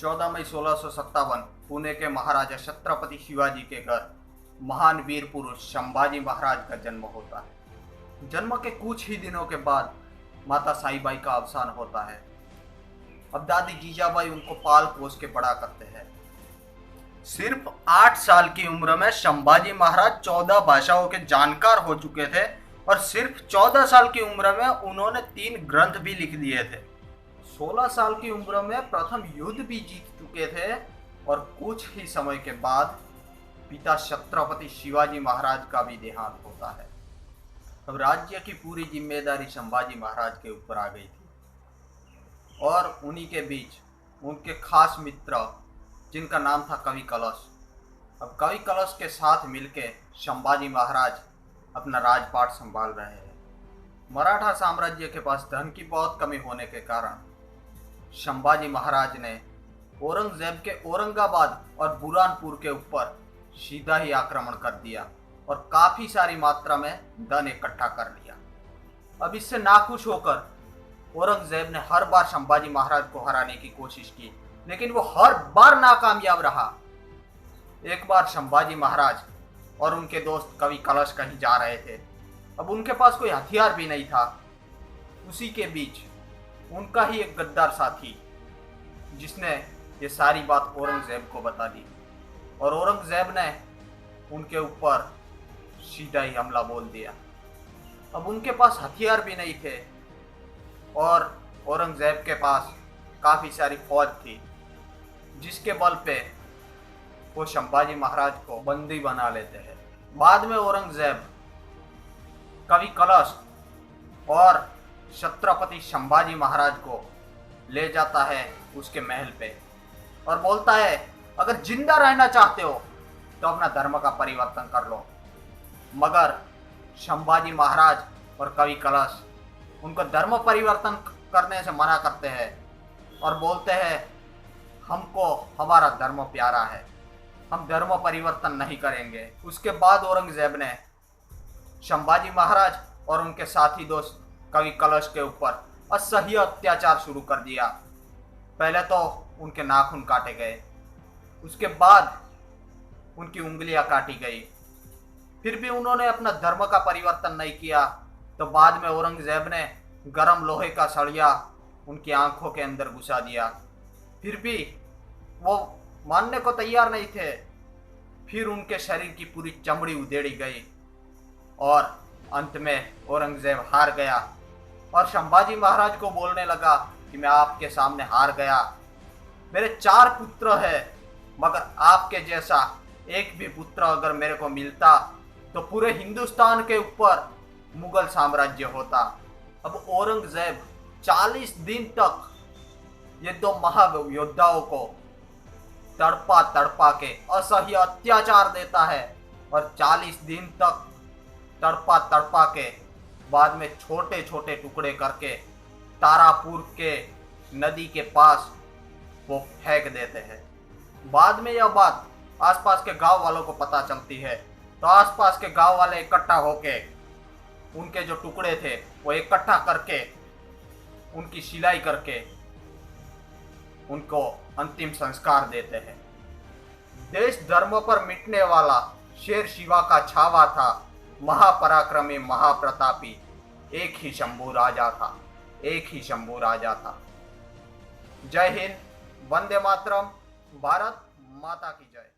14 मई 1657 पुणे के महाराजा छत्रपति शिवाजी के घर महान वीर पुरुष संभाजी महाराज का जन्म होता है। जन्म के कुछ ही दिनों के बाद माता साईबाई का अवसान होता है। अब दादी जीजाबाई उनको पाल पोस के बड़ा करते हैं। सिर्फ 8 साल की उम्र में संभाजी महाराज 14 भाषाओं के जानकार हो चुके थे और सिर्फ 14 साल की उम्र में उन्होंने 3 ग्रंथ भी लिख दिए थे। 16 साल की उम्र में प्रथम युद्ध भी जीत चुके थे और कुछ ही समय के बाद पिता छत्रपति शिवाजी महाराज का भी देहांत होता है। अब राज्य की पूरी जिम्मेदारी संभाजी महाराज के ऊपर आ गई थी और उन्हीं के बीच उनके खास मित्र जिनका नाम था कवि कलश। अब कवि कलश के साथ मिलके संभाजी महाराज अपना राजपाट संभाल रहे हैं। मराठा साम्राज्य के पास धन की बहुत कमी होने के कारण संभाजी महाराज ने औरंगजेब के औरंगाबाद और बुरहानपुर के ऊपर सीधा ही आक्रमण कर दिया और काफी सारी मात्रा में धन इकट्ठा कर लिया। अब इससे नाखुश होकर औरंगजेब ने हर बार संभाजी महाराज को हराने की कोशिश की, लेकिन वो हर बार नाकामयाब रहा। एक बार संभाजी महाराज और उनके दोस्त कवि कलश कहीं जा रहे थे। अब उनके पास कोई हथियार भी नहीं था। उसी के बीच उनका ही एक गद्दार साथी जिसने ये सारी बात औरंगजेब को बता दी और औरंगजेब ने उनके ऊपर सीधा ही हमला बोल दिया। अब उनके पास हथियार भी नहीं थे और औरंगजेब के पास काफ़ी सारी फौज थी, जिसके बल पे वो संभाजी महाराज को बंदी बना लेते हैं। बाद में औरंगजेब कवि कलश और छत्रपति संभाजी महाराज को ले जाता है उसके महल पे और बोलता है, अगर जिंदा रहना चाहते हो तो अपना धर्म का परिवर्तन कर लो। मगर संभाजी महाराज और कवि कलश उनको धर्म परिवर्तन करने से मना करते हैं और बोलते हैं, हमको हमारा धर्म प्यारा है, हम धर्म परिवर्तन नहीं करेंगे। उसके बाद औरंगजेब ने संभाजी महाराज और उनके साथी दोस्त कवि कलश के ऊपर असह्य अत्याचार शुरू कर दिया। पहले तो उनके नाखून काटे गए, उसके बाद उनकी उंगलियां काटी गई। फिर भी उन्होंने अपना धर्म का परिवर्तन नहीं किया तो बाद में औरंगजेब ने गरम लोहे का सળिया उनकी आंखों के अंदर घुसा दिया। फिर भी वो मानने को तैयार नहीं थे। फिर उनके शरीर की पूरी चमड़ी उधेड़ी गई और अंत में औरंगजेब हार गया और संभाजी महाराज को बोलने लगा कि मैं आपके सामने हार गया। मेरे 4 पुत्र हैं, मगर आपके जैसा एक भी पुत्र अगर मेरे को मिलता तो पूरे हिंदुस्तान के ऊपर मुगल साम्राज्य होता। अब औरंगजेब 40 दिन तक ये 2 महायोद्धाओं को तड़पा तड़पा के असह्य अत्याचार देता है और 40 दिन तक तड़पा तड़पा के बाद में छोटे छोटे टुकड़े करके तारापुर के नदी के पास वो फेंक देते हैं। बाद में यह बात आसपास के गांव वालों को पता चलती है तो आसपास के गांव वाले इकट्ठा होके उनके जो टुकड़े थे वो इकट्ठा करके उनकी सिलाई करके उनको अंतिम संस्कार देते हैं। देश धर्म पर मिटने वाला शेर शिवा का छावा था, महापराक्रमी महाप्रतापी एक ही शंभू राजा था, एक ही शंभू राजा था। जय हिंद, वंदे मातरम, भारत माता की जय।